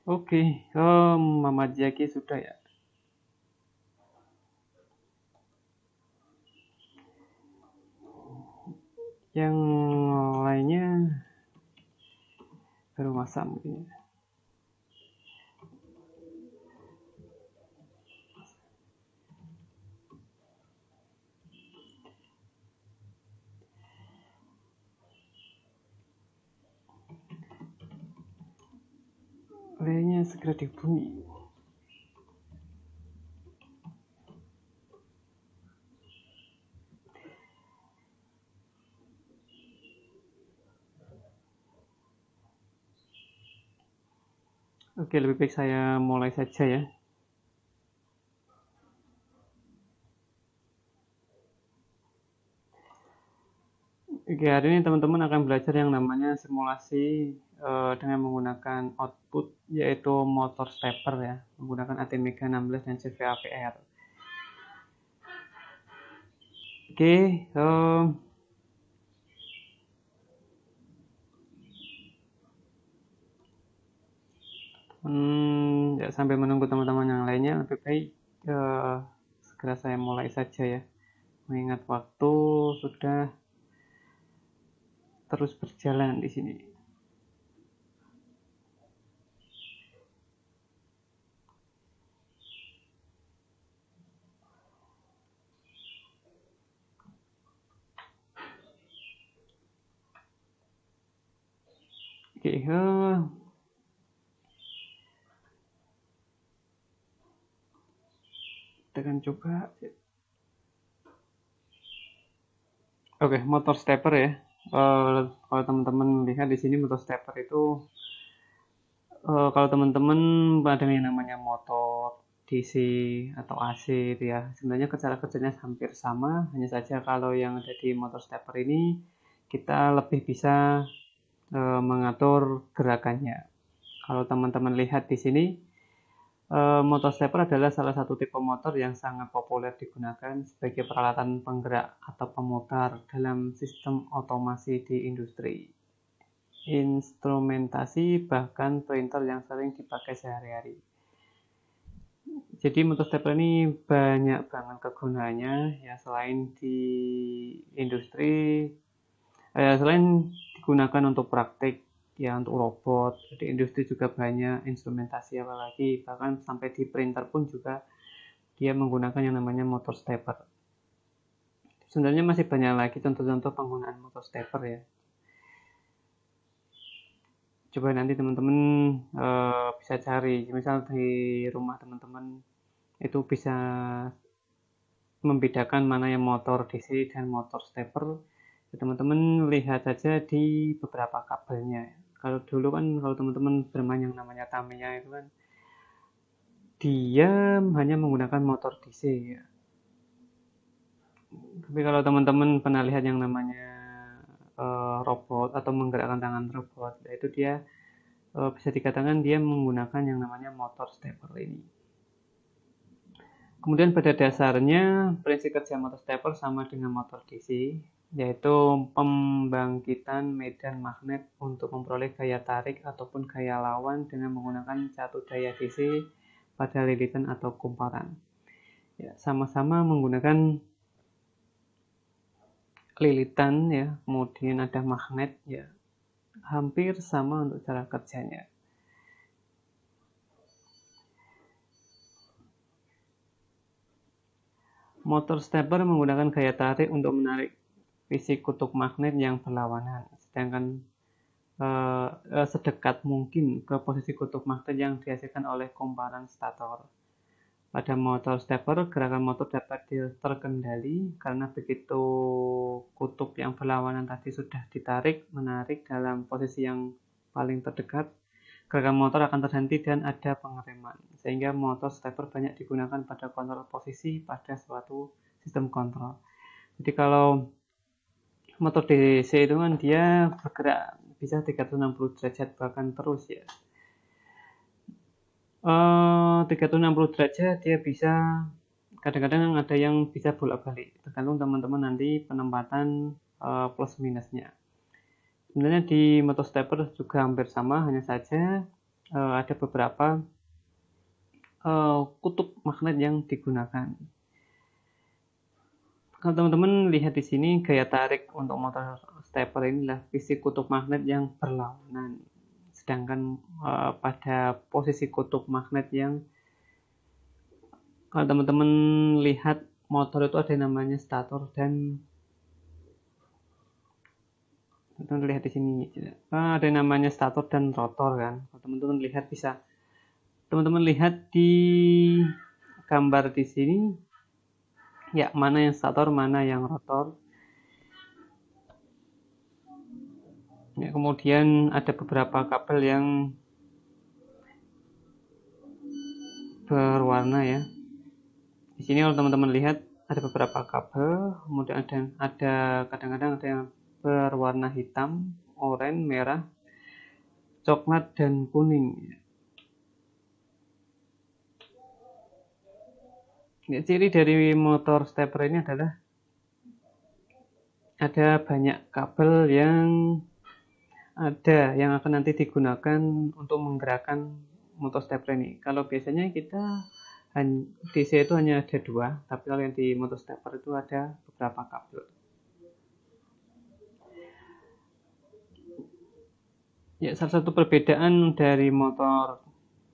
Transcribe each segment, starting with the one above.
Oke, Mama Jaki sudah ya. Yang lainnya baru masak mungkin. Lainnya segera dihubungi. Oke, lebih baik saya mulai saja ya. Oke, hari ini teman-teman akan belajar yang namanya simulasi dengan menggunakan output yaitu motor stepper ya, menggunakan ATmega 16 dan CVA VR. Oke, ya, sambil menunggu teman-teman yang lainnya, lebih baik segera saya mulai saja ya, mengingat waktu sudah terus berjalan di sini. Oke, kita akan coba. Oke, motor stepper ya. Kalau teman-teman lihat di sini motor stepper itu, kalau teman-teman ada yang namanya motor DC atau AC itu ya, sebenarnya cara kerjanya hampir sama, hanya saja kalau yang ada di motor stepper ini kita lebih bisa mengatur gerakannya. Kalau teman-teman lihat di sini, motor stepper adalah salah satu tipe motor yang sangat populer digunakan sebagai peralatan penggerak atau pemutar dalam sistem otomasi di industri, instrumentasi, bahkan printer yang sering dipakai sehari-hari. Jadi motor stepper ini banyak banget kegunaannya ya, selain di industri, selain digunakan untuk praktik ya, untuk robot, di industri juga banyak instrumentasi, apalagi bahkan sampai di printer pun juga dia menggunakan yang namanya motor stepper. Sebenarnya masih banyak lagi contoh-contoh penggunaan motor stepper ya. Coba nanti teman-teman bisa cari, misal di rumah teman-teman itu bisa membedakan mana yang motor DC dan motor stepper. Teman-teman lihat saja di beberapa kabelnya. Kalau dulu kan, kalau teman-teman bermain yang namanya Tamiya itu kan, dia hanya menggunakan motor DC ya. Tapi kalau teman-teman pernah lihat yang namanya robot atau menggerakkan tangan robot, yaitu dia bisa dikatakan dia menggunakan yang namanya motor stepper ini. Kemudian pada dasarnya prinsip kerja motor stepper sama dengan motor DC, yaitu pembangkitan medan magnet untuk memperoleh gaya tarik ataupun gaya lawan dengan menggunakan satu daya DC pada lilitan atau kumparan. Ya, sama-sama menggunakan lilitan ya, kemudian ada magnet ya, hampir sama untuk cara kerjanya. Motor stepper menggunakan gaya tarik untuk menarik fisik kutub magnet yang berlawanan, sedangkan sedekat mungkin ke posisi kutub magnet yang dihasilkan oleh kumparan stator. Pada motor stepper, gerakan motor dapat terkendali karena begitu kutub yang berlawanan tadi sudah ditarik, menarik dalam posisi yang paling terdekat, gerakan motor akan terhenti dan ada pengereman, sehingga motor stepper banyak digunakan pada kontrol posisi pada suatu sistem kontrol. Jadi kalau motor DC itu kan dia bergerak bisa 360 derajat bahkan terus ya. 360 derajat dia bisa, kadang-kadang ada yang bisa bolak-balik, tergantung teman-teman nanti penempatan plus minusnya. Sebenarnya di motor stepper juga hampir sama, hanya saja ada beberapa kutub magnet yang digunakan. Kalau teman-teman lihat di sini, gaya tarik untuk motor stepper inilah fisik kutub magnet yang berlawanan. Sedangkan pada posisi kutub magnet yang kalau teman-teman lihat motor itu ada namanya stator dan teman-teman lihat di sini ada namanya stator dan rotor kan. Kalau teman-teman lihat bisa teman-teman lihat di gambar di sini ya, mana yang stator, mana yang rotor. Ya, kemudian ada beberapa kabel yang berwarna ya. Di sini kalau teman-teman lihat ada beberapa kabel, kemudian ada kadang-kadang ada yang berwarna hitam, oranye, merah, coklat dan kuning. Ya, ciri dari motor stepper ini adalah ada banyak kabel yang akan nanti digunakan untuk menggerakkan motor stepper ini. Kalau biasanya kita DC itu hanya ada 2, tapi kalau yang di motor stepper itu ada beberapa kabel. Ya, salah satu perbedaan dari motor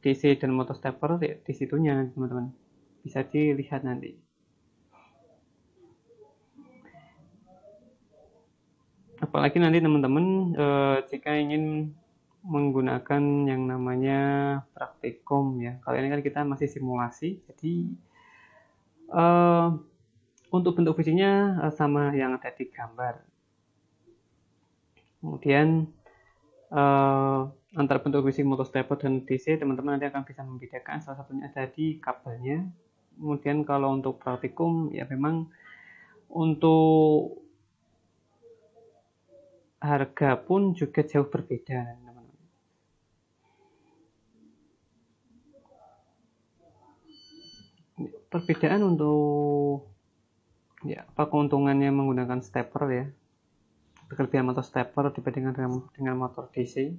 DC dan motor stepper ya di situnya, teman-teman. Bisa dilihat nanti. Apalagi nanti teman-teman jika ingin menggunakan yang namanya praktikum ya. Kali ini kan kita masih simulasi, jadi untuk bentuk fisiknya sama yang ada di gambar. Kemudian antara bentuk fisik motor stepper dan DC, teman-teman nanti akan bisa membedakan. Salah satunya ada di kabelnya. Kemudian kalau untuk praktikum ya memang untuk harga pun juga jauh berbeda, teman-teman. Perbedaan untuk ya apa keuntungannya menggunakan stepper ya, kelebihan motor stepper dibandingkan dengan motor DC.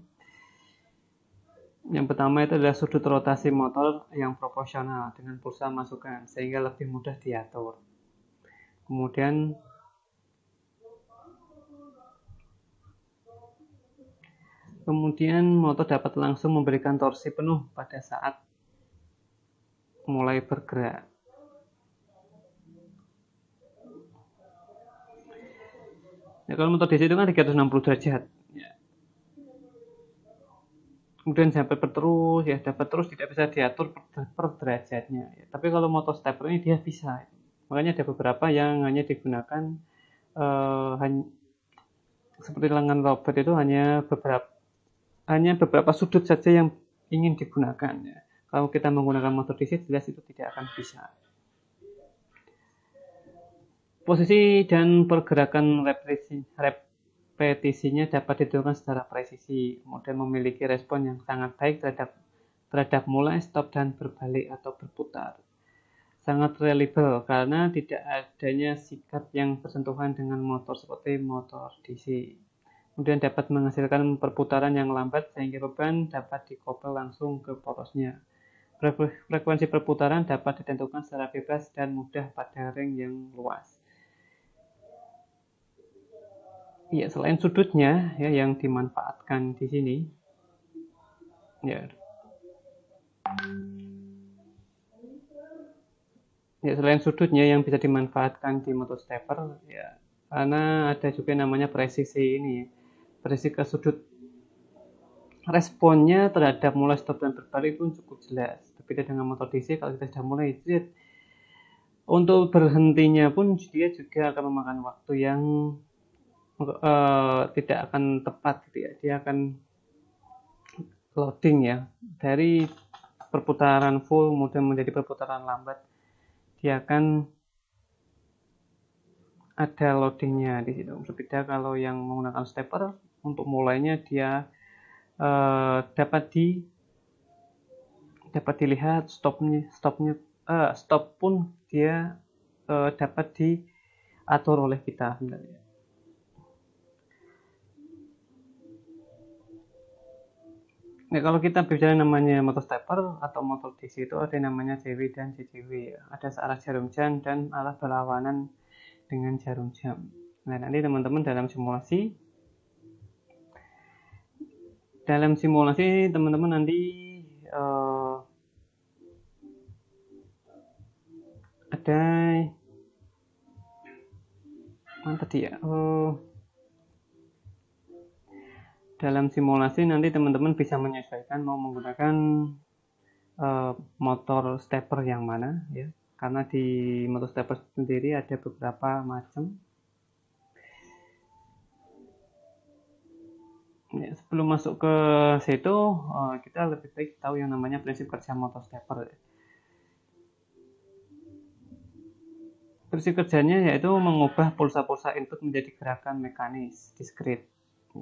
Yang pertama itu adalah sudut rotasi motor yang proporsional dengan pulsa masukan sehingga lebih mudah diatur. Kemudian motor dapat langsung memberikan torsi penuh pada saat mulai bergerak. Ya, kalau motor DC itu kan 360 derajat. Ya. Kemudian sampai terus ya, dapat terus, tidak bisa diatur per derajatnya. Ya, tapi kalau motor stepper ini dia bisa. Makanya ada beberapa yang hanya digunakan seperti lengan robot itu hanya beberapa sudut saja yang ingin digunakan ya. Kalau kita menggunakan motor DC jelas itu tidak akan bisa. Posisi dan pergerakan repetisinya dapat ditentukan secara presisi, kemudian memiliki respon yang sangat baik terhadap mulai, stop, dan berbalik atau berputar. Sangat reliable karena tidak adanya sikat yang bersentuhan dengan motor seperti motor DC. Kemudian dapat menghasilkan perputaran yang lambat sehingga beban dapat dikopel langsung ke porosnya. Frekuensi perputaran dapat ditentukan secara bebas dan mudah pada ring yang luas. Ya, selain sudutnya ya yang dimanfaatkan di sini. Ya. Ya, selain sudutnya yang bisa dimanfaatkan di motor stepper ya, karena ada juga namanya presisi ini. Presisi ke sudut. Responnya terhadap mulai, stop, dan berbalik pun cukup jelas. Berbeda dengan motor DC, kalau kita sudah mulai untuk berhentinya pun dia juga akan memakan waktu yang tidak akan tepat gitu ya. Dia akan loading ya dari perputaran full kemudian menjadi perputaran lambat. Dia akan ada loadingnya di situ. Berbeda kalau yang menggunakan stepper, untuk mulainya dia dapat dilihat stop pun dia dapat diatur oleh kita sebenarnya. Nah, kalau kita bicara namanya motor stepper atau motor DC itu ada yang namanya CW dan CCW ya. Ada searah jarum jam dan arah berlawanan dengan jarum jam. Nah, nanti teman-teman dalam simulasi teman-teman nanti ada mana tadi ya? Dalam simulasi nanti teman-teman bisa menyesuaikan mau menggunakan motor stepper yang mana ya, karena di motor stepper sendiri ada beberapa macam ya. Sebelum masuk ke situ kita lebih baik tahu yang namanya prinsip kerja motor stepper ya. Prinsip kerjanya yaitu mengubah pulsa-pulsa input menjadi gerakan mekanis diskrit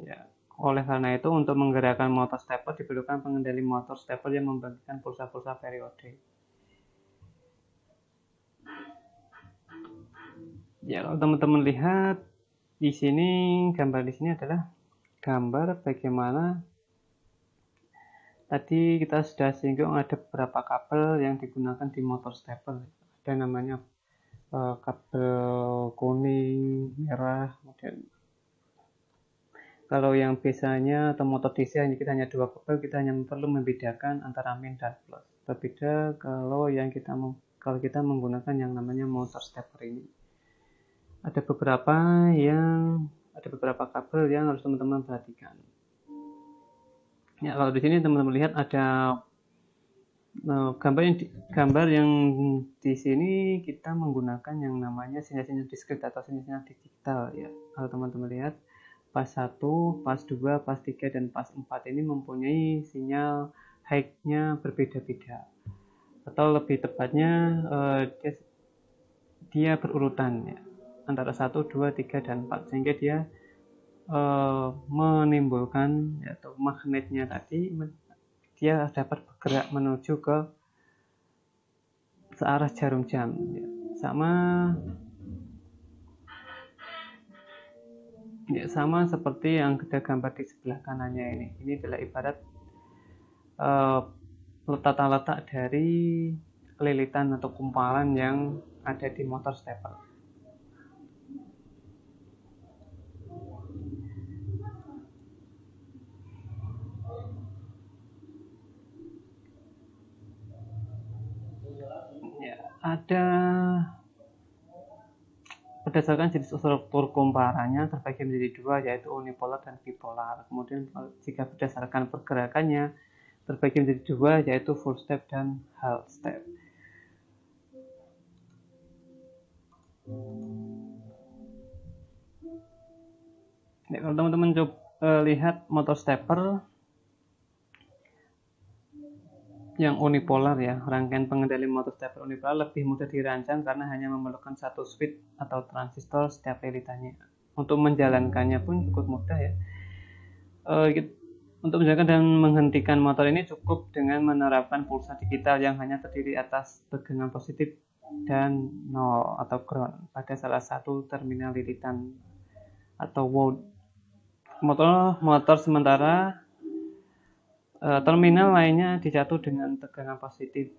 ya. Oleh karena itu, untuk menggerakkan motor stepper diperlukan pengendali motor stepper yang membagikan pulsa-pulsa periode. Ya, kalau teman-teman lihat di sini, gambar di sini adalah gambar bagaimana tadi kita sudah singgung ada beberapa kabel yang digunakan di motor stepper. Ada namanya kabel kuning, merah, kemudian kalau yang biasanya atau motor DC kita hanya 2 kabel, kita hanya perlu membedakan antara min dan plus. Berbeda kalau kita menggunakan yang namanya motor stepper ini. Ada beberapa kabel yang harus teman-teman perhatikan. Ya, kalau di sini teman-teman lihat ada gambar yang di sini kita menggunakan yang namanya sinyal-sinyal diskrit atau sinyal-sinyal digital ya. Kalau teman-teman lihat pas 1, pas 2, pas 3, dan pas 4 ini mempunyai sinyal high-nya berbeda-beda. Atau lebih tepatnya dia berurutan ya, antara 1, 2, 3, dan 4, sehingga dia menimbulkan atau magnetnya tadi dia dapat bergerak menuju ke searah jarum jam ya. Sama seperti yang kita gambar di sebelah kanannya ini. Ini adalah ibarat letak dari lilitan atau kumpalan yang ada di motor stepper. Ya, ada berdasarkan jenis struktur kumparannya terbagi menjadi 2, yaitu unipolar dan bipolar. Kemudian jika berdasarkan pergerakannya terbagi menjadi 2, yaitu full step dan half step. Ya, kalau teman-teman lihat motor stepper yang unipolar ya, rangkaian pengendali motor stepper unipolar lebih mudah dirancang karena hanya memerlukan satu switch atau transistor setiap lilitannya. Untuk menjalankannya pun cukup mudah ya. Untuk menjalankan dan menghentikan motor ini cukup dengan menerapkan pulsa digital yang hanya terdiri atas tegangan positif dan 0 atau ground pada salah satu terminal lilitan atau wound. Motor sementara terminal lainnya dijatuh dengan tegangan positif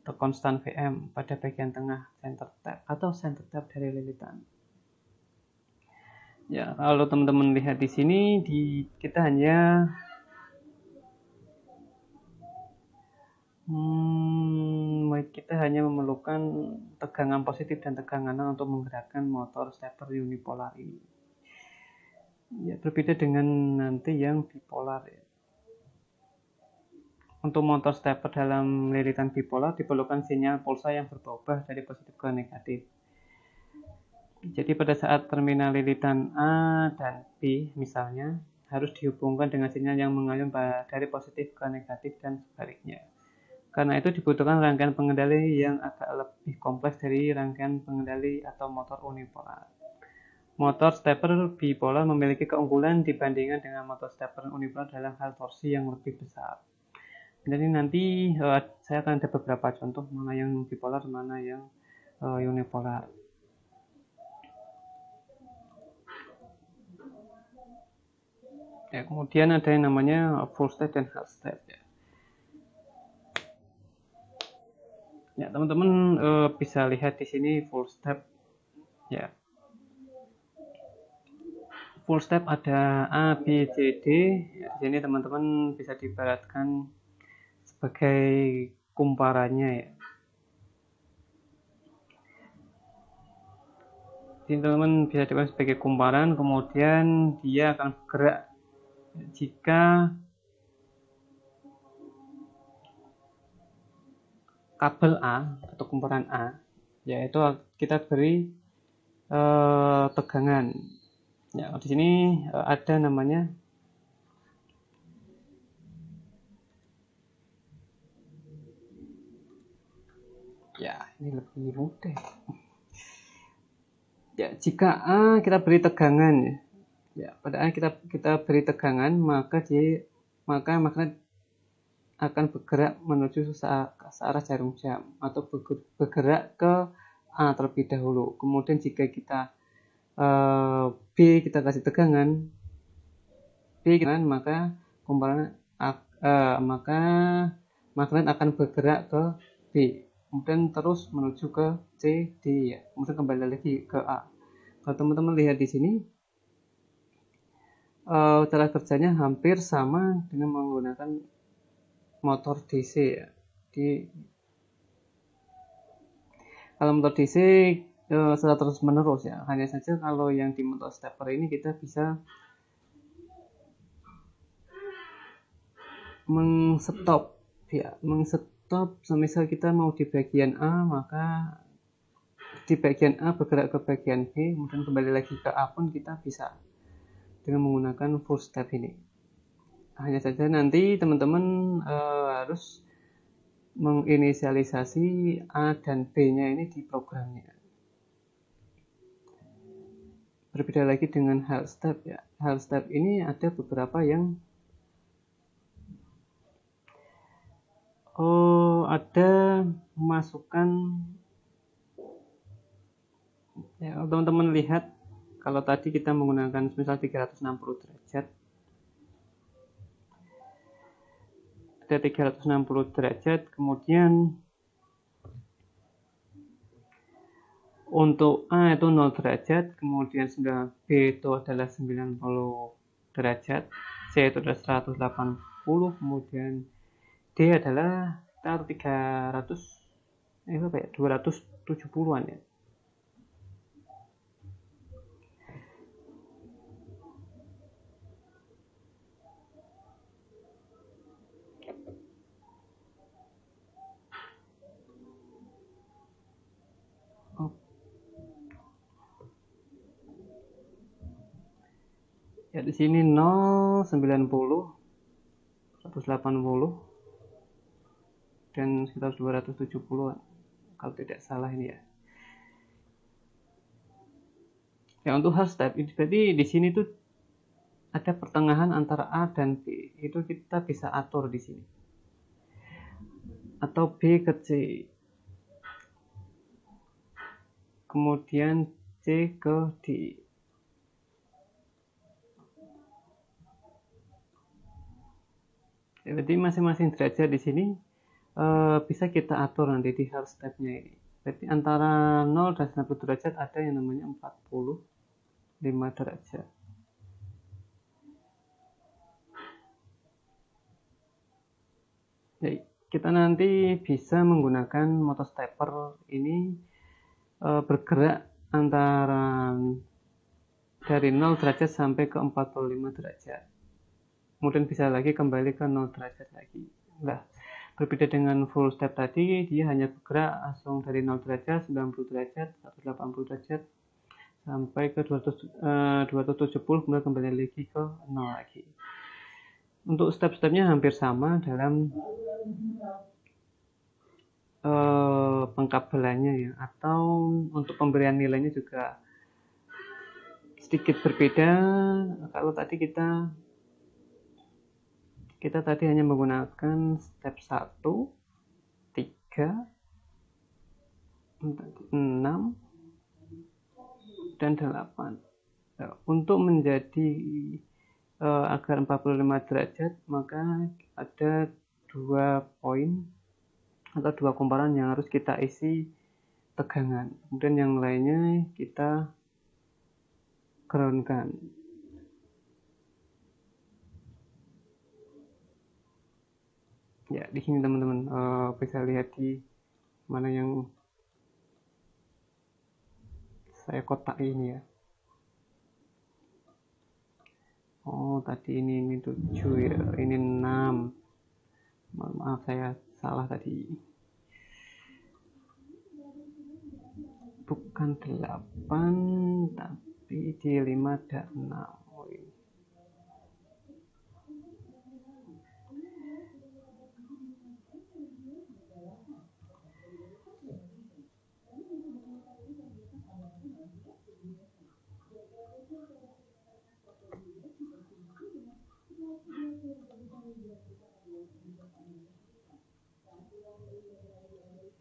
atau konstan Vm pada bagian tengah center tap dari lilitan. Ya, kalau teman-teman lihat di sini kita hanya memerlukan tegangan positif dan tegangan nol untuk menggerakkan motor stepper unipolar ini. Ya, berbeda dengan nanti yang bipolar ya. Untuk motor stepper dalam lilitan bipolar diperlukan sinyal pulsa yang berubah dari positif ke negatif. Jadi pada saat terminal lilitan A dan B misalnya harus dihubungkan dengan sinyal yang mengayun dari positif ke negatif dan sebaliknya. Karena itu dibutuhkan rangkaian pengendali yang agak lebih kompleks dari rangkaian pengendali atau motor unipolar. Motor stepper bipolar memiliki keunggulan dibandingkan dengan motor stepper unipolar dalam hal torsi yang lebih besar. Jadi nanti saya akan ada beberapa contoh mana yang bipolar, mana yang unipolar. Ya, kemudian ada yang namanya full step dan half step ya. Ya, teman-teman bisa lihat di sini full step ya. Full step ada A, B, C, D. Ya, di sini teman-teman bisa diibaratkan sebagai kumparannya ya. Jadi teman-teman bisa diibaratkan sebagai kumparan, kemudian dia akan bergerak jika kabel A atau kumparan A, yaitu kita beri tegangan. Ya, di sini ada namanya ya, ini lebih mudah. Ya, jika A kita beri tegangan ya, pada A kita beri tegangan, maka magnet akan bergerak menuju searah jarum jam atau bergerak ke A terlebih dahulu. Kemudian jika kita B kita kasih tegangan maka kumparan maka magnet akan bergerak ke B, kemudian terus menuju ke C, D ya, kemudian kembali lagi ke A. Kalau teman-teman lihat di sini cara kerjanya hampir sama dengan menggunakan motor DC ya. Kalau motor DC secara terus menerus ya, hanya saja kalau yang di motor stepper ini kita bisa mengstop ya, semisal kita mau di bagian A, maka di bagian A bergerak ke bagian B, kemudian kembali lagi ke A pun kita bisa dengan menggunakan full step ini. Hanya saja nanti teman-teman harus menginisialisasi A dan B nya ini di programnya. Berbeda lagi dengan half step ya. Half step ini ada beberapa yang ada memasukkan ya, teman-teman lihat kalau tadi kita menggunakan misal 360 derajat, ada 360 derajat, kemudian untuk A itu 0 derajat, kemudian B itu adalah 90 derajat, C itu adalah 180, kemudian D adalah 270-an ya. Ya, di sini 0, 90, 180 dan sekitar 270-an kalau tidak salah ini ya. Ya, untuk half step berarti di sini tuh ada pertengahan antara A dan B. Itu kita bisa atur di sini. Atau B ke C. Kemudian C ke D. Ya, berarti masing-masing derajat di sini bisa kita atur nanti di half step-nya ini. Berarti antara 0 dan 90 derajat ada yang namanya 45 derajat. Ya, kita nanti bisa menggunakan motor stepper ini bergerak antara dari 0 derajat sampai ke 45 derajat. Kemudian bisa lagi kembali ke 0 derajat lagi. Nah, berbeda dengan full step tadi, dia hanya bergerak langsung dari 0 derajat, 90 derajat, 180 derajat, sampai ke 270, kemudian kembali lagi ke 0 lagi. Untuk step-stepnya hampir sama dalam pengkabelannya ya, atau untuk pemberian nilainya juga sedikit berbeda. Kalau tadi kita tadi hanya menggunakan step 1, 3, 6, dan 8. Untuk menjadi agar 45 derajat, maka ada 2 poin atau 2 komponen yang harus kita isi tegangan. Kemudian yang lainnya kita groundkan. Ya, di sini teman-teman bisa lihat di mana yang saya kotak ini ya. Oh, tadi ini 7 ya, ini 6. Maaf, saya salah tadi. Bukan 8, tapi di 5 ada 6.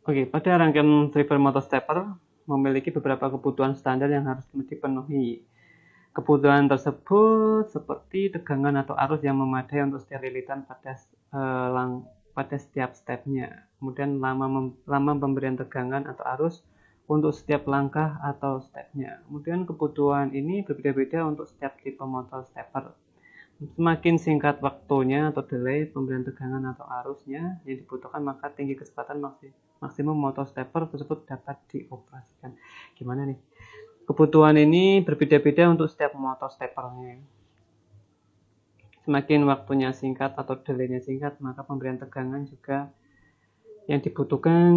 Oke, pada rangkaian driver motor stepper memiliki beberapa kebutuhan standar yang harus dipenuhi. Kebutuhan tersebut seperti tegangan atau arus yang memadai untuk sterilitan pada setiap stepnya. Kemudian lama pemberian tegangan atau arus untuk setiap langkah atau stepnya. Kemudian kebutuhan ini berbeda-beda untuk setiap tipe motor stepper. Semakin singkat waktunya atau delay pemberian tegangan atau arusnya yang dibutuhkan, maka tinggi kecepatan maksimum motor stepper tersebut dapat dioperasikan. Gimana nih? Kebutuhan ini berbeda-beda untuk setiap motor steppernya. Semakin waktunya singkat atau delaynya singkat, maka pemberian tegangan juga yang dibutuhkan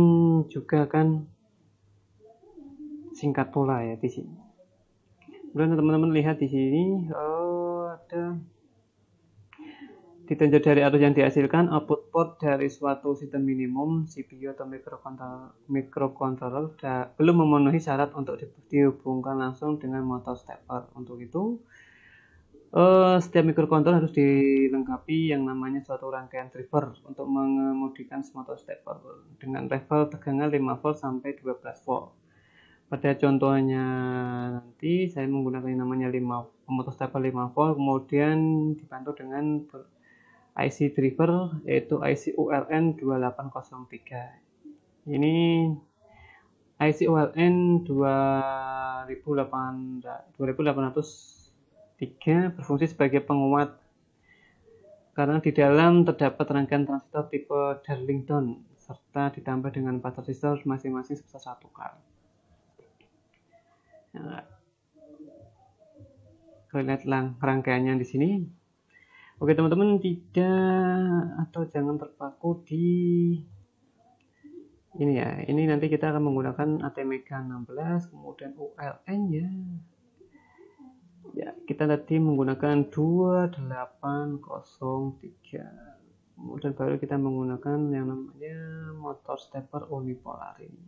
juga akan singkat pula ya di sini. Kemudian teman-teman lihat di sini ada ditinjau dari arus yang dihasilkan, output port dari suatu sistem minimum CPU atau microcontroller belum memenuhi syarat untuk dihubungkan langsung dengan motor stepper. Untuk itu, setiap microcontroller harus dilengkapi yang namanya suatu rangkaian driver untuk mengemudikan motor stepper dengan level tegangan 5 volt sampai 12 volt. Pada contohnya nanti saya menggunakan yang namanya motor stepper 5 volt, kemudian dibantu dengan IC driver yaitu IC ULN 2803. Ini IC ULN 2803 berfungsi sebagai penguat karena di dalam terdapat rangkaian transistor tipe Darlington serta ditambah dengan 4 transistor masing-masing sebesar 1 kar. Nah, lihat rangkaiannya di sini. Oke teman-teman, tidak atau jangan terpaku di ini ya. Ini nanti kita akan menggunakan ATmega 16, kemudian ULN ya. Ya, kita tadi menggunakan 2803. Kemudian baru kita menggunakan yang namanya motor stepper unipolar ini.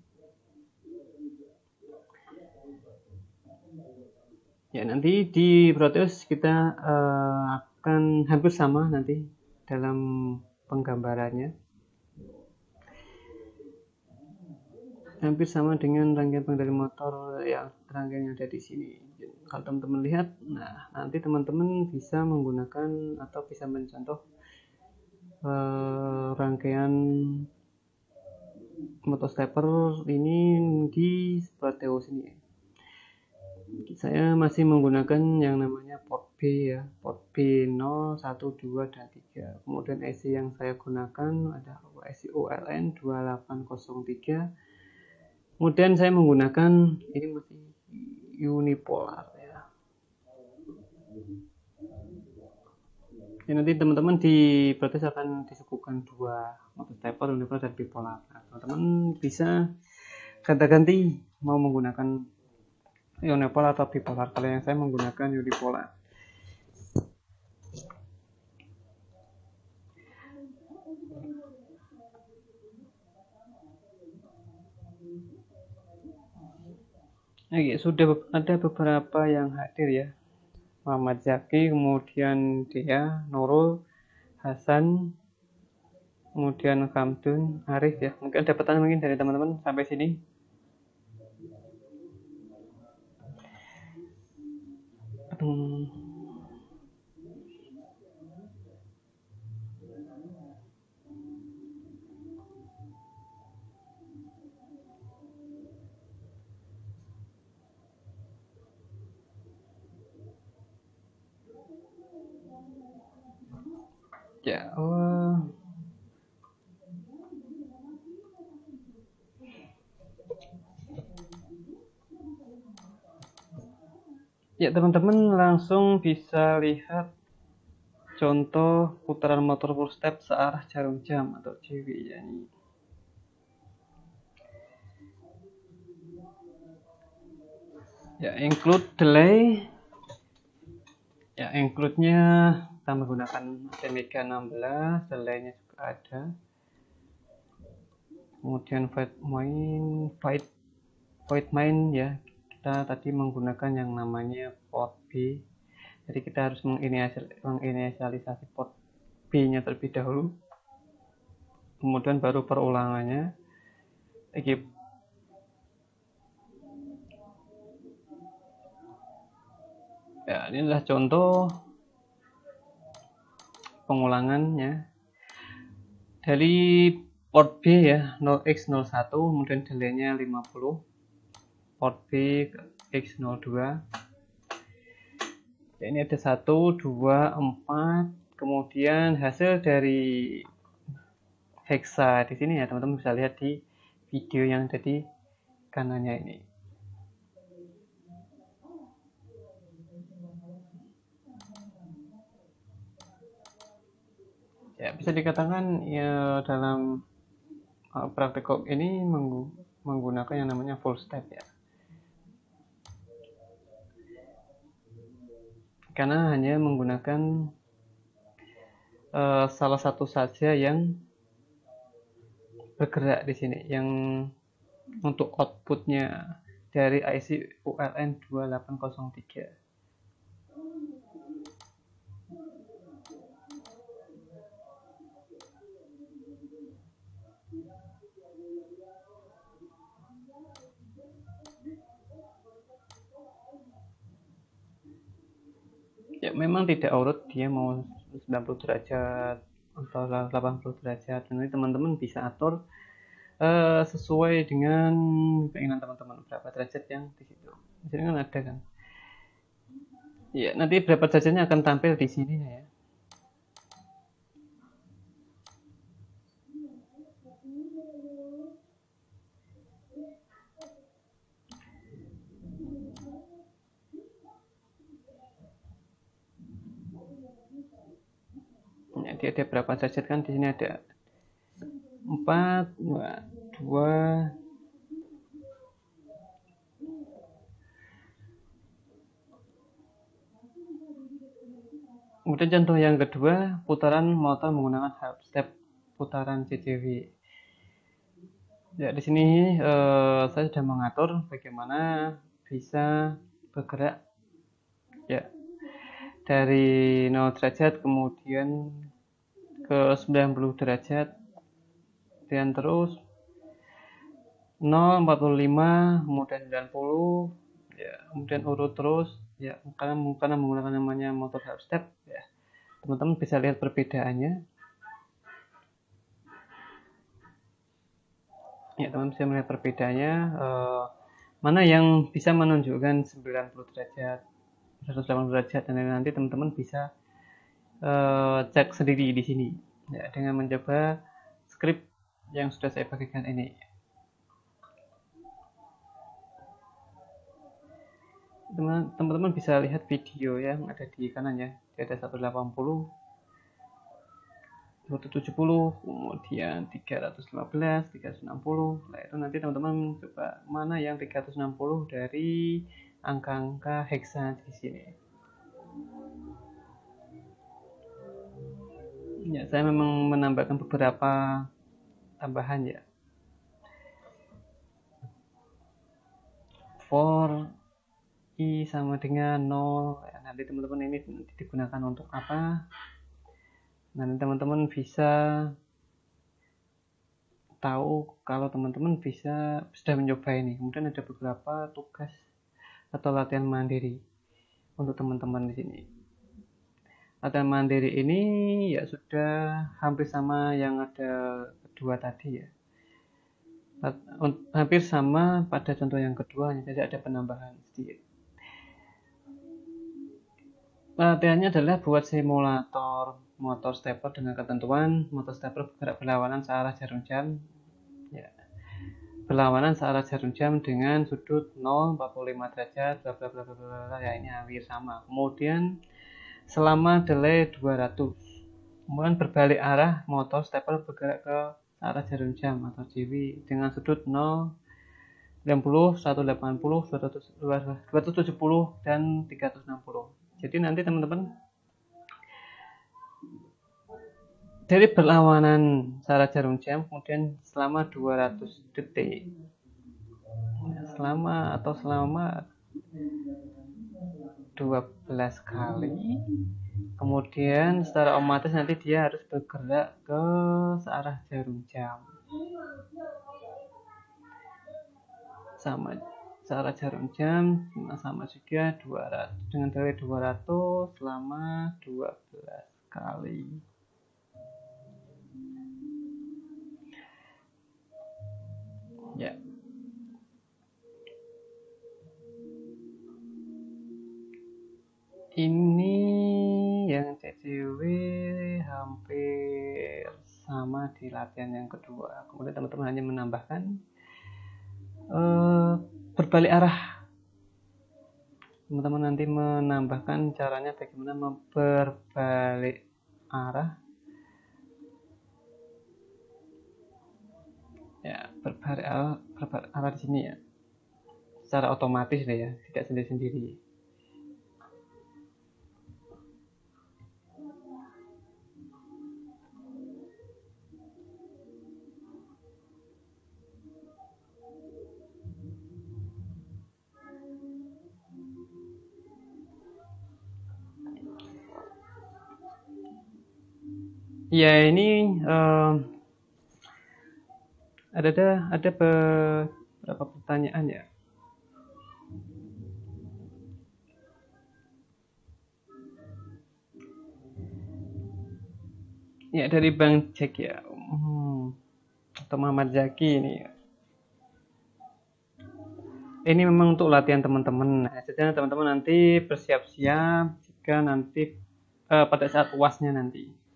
Ya, nanti di Proteus kita akan hampir sama nanti dalam penggambarannya. Hampir sama dengan rangkaian pengendali motor yang rangkaian yang ada di sini. Kalau teman-teman lihat, nah nanti teman-teman bisa menggunakan atau bisa mencontoh rangkaian motor stepper ini di Proteus ini. Saya masih menggunakan yang namanya port B ya, port B 0, 1, 2, dan 3. Kemudian IC yang saya gunakan ada IC ULN 2803. Kemudian saya menggunakan ini masih unipolar ya. Ya nanti teman-teman di Protes akan disuguhkan 2 motor stepper unipolar dan bipolar. Nah, teman-teman bisa ganti-ganti mau menggunakan unipolar atau bipolar. Kalau yang saya menggunakan unipolar. Oke, sudah ada beberapa yang hadir ya. Muhammad Zaki, kemudian dia, Nurul, Hasan, kemudian Kamdun, Arif ya. Mungkin ada pertanyaan mungkin dari teman-teman sampai sini. Ya, ya teman-teman langsung bisa lihat contoh putaran motor full step searah jarum jam atau JW ya. Ya, include delay. Ya, include-nya kita menggunakan Mega 16, delaynya juga ada. Kemudian void main ya. Kita tadi menggunakan yang namanya port B. Jadi kita harus menginisialisasi port B-nya terlebih dahulu. Kemudian baru perulangannya. Ya, ini adalah contoh pengulangannya dari port B ya, 0x01, kemudian delaynya 50, port B x02. Ya, ini ada 1, 2, 4, kemudian hasil dari hexa di sini ya teman-teman bisa lihat di video yang ada di kanannya ini. Ya, bisa dikatakan ya dalam praktek ini menggunakan yang namanya full step ya. Karena hanya menggunakan salah satu saja yang bergerak di sini, yang untuk outputnya dari IC ULN 2803. Ya, memang tidak urut, dia mau 90 derajat atau 80 derajat. Nanti teman-teman bisa atur sesuai dengan keinginan teman-teman berapa derajat yang di situ. Di sini kan ada kan. Ya, nanti berapa derajatnya akan tampil di sini ya. Jadi ada berapa derajat kan di sini ada 4, 2. Kemudian contoh yang kedua, putaran motor menggunakan half step putaran CCV. Ya, di sini saya sudah mengatur bagaimana bisa bergerak ya dari 0 derajat kemudian ke 90 derajat dan terus 0, 45, kemudian 90 ya, kemudian urut terus ya, karena menggunakan namanya motor half step ya. Teman-teman bisa lihat perbedaannya. Ya, teman bisa melihat perbedaannya mana yang bisa menunjukkan 90 derajat, 180 derajat, dan nanti teman-teman bisa cek sendiri di sini ya, dengan mencoba script yang sudah saya bagikan ini. Teman-teman bisa lihat video yang ada di kanannya, ada 180, 270, kemudian 315, 360. Nah, itu nanti teman-teman coba mana yang 360 dari angka-angka hexa di sini. Ya, saya memang menambahkan beberapa tambahan ya. For I sama dengan 0. Ya, nanti teman-teman ini nanti digunakan untuk apa? Nanti teman-teman bisa tahu kalau teman-teman bisa sudah mencoba ini. Kemudian ada beberapa tugas atau latihan mandiri untuk teman-teman di sini. Latihan mandiri ini ya sudah hampir sama yang ada kedua tadi ya. Hampir sama pada contoh yang kedua, hanya saja ada penambahan sedikit. Latihannya adalah buat simulator motor stepper dengan ketentuan motor stepper bergerak berlawanan searah jarum jam. Ya. Berlawanan searah jarum jam dengan sudut 0, 45 derajat, bla bla bla bla bla. Ya, ini hampir sama. Kemudian selama delay 200. Kemudian berbalik arah motor stepper bergerak ke arah jarum jam atau JW dengan sudut 0, 90, 180, 270 dan 360. Jadi nanti teman-teman dari berlawanan searah jarum jam kemudian selama 200 detik selama 12 kali, kemudian secara otomatis nanti dia harus bergerak ke searah jarum jam sama searah jarum jam sama juga 200 dengan delay 200 selama 12 kali. Ya. Ini yang CCW hampir sama di latihan yang kedua. Kemudian teman-teman hanya menambahkan berbalik arah. Teman-teman nanti menambahkan caranya bagaimana berbalik arah. Ya, berbalik arah di sini ya. Secara otomatis deh ya, tidak sendiri-sendiri. Ya, ini ada beberapa pertanyaan ya. Ya, dari Bang Jack ya. Atau Muhammad Zaki ini. Ini memang untuk latihan teman-teman. Jadi teman-teman nanti bersiap-siap jika nanti pada saat UASnya nanti.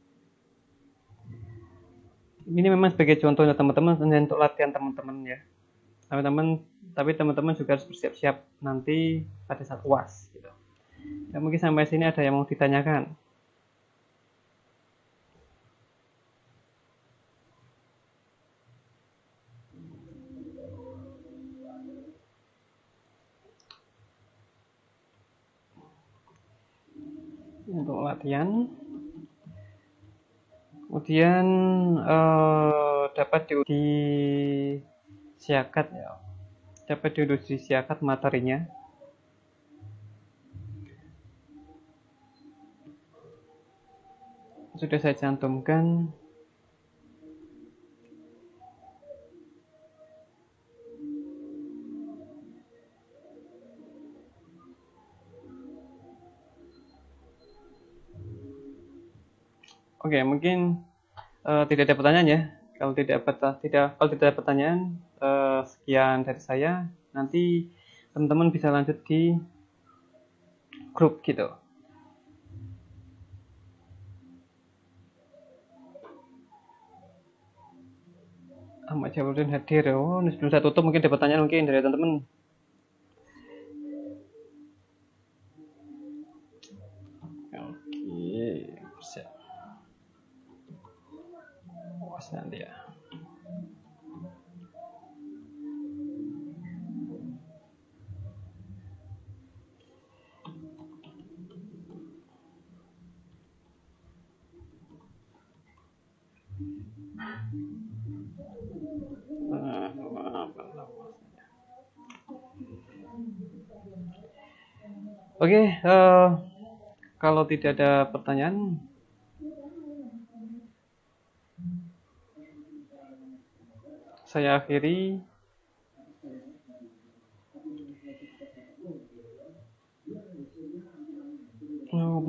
Ini memang sebagai contoh teman-teman untuk latihan teman-teman ya. Tapi teman-teman juga harus bersiap-siap nanti pada saat UAS gitu. Ya, mungkin sampai sini ada yang mau ditanyakan. Untuk latihan kemudian dapat diuji siakat ya, dapat diuji siakat materinya. Sudah saya cantumkan. Oke, mungkin tidak ada pertanyaan ya. Kalau tidak ada pertanyaan, sekian dari saya. Nanti teman-teman bisa lanjut di grup gitu. Ahmad Jawaluddin hadir. Oh, sebelum saya tutup mungkin ada pertanyaan mungkin dari teman-teman. Oke, siap. Nanti ya. Oke, kalau tidak ada pertanyaan, saya akhiri.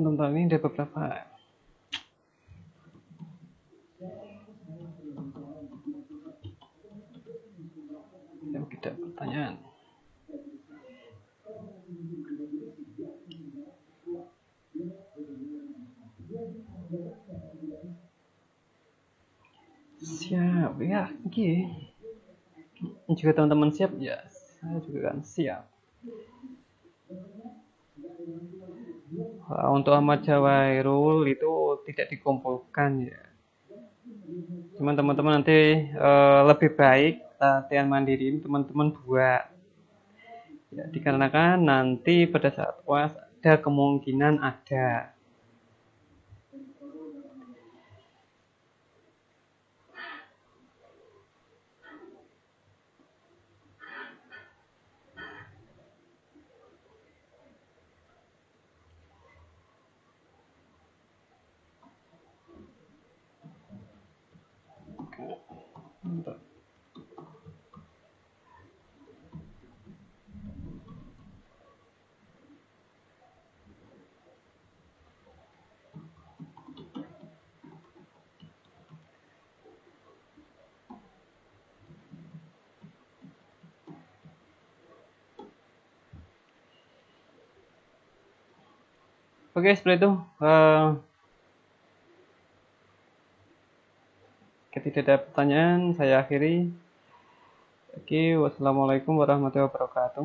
Bentar, ini ada beberapa. Yang tidak pertanyaan. Ya, oke. Jika teman-teman siap, ya saya juga kan siap. Untuk Ahmad Jawairul itu tidak dikumpulkan ya. Cuman teman-teman nanti lebih baik latihan mandiri ini teman-teman buat. Ya, dikarenakan nanti pada saat UAS ada kemungkinan ada. Oke, seperti itu. Ketika tidak ada pertanyaan, saya akhiri. Oke, wassalamualaikum warahmatullahi wabarakatuh.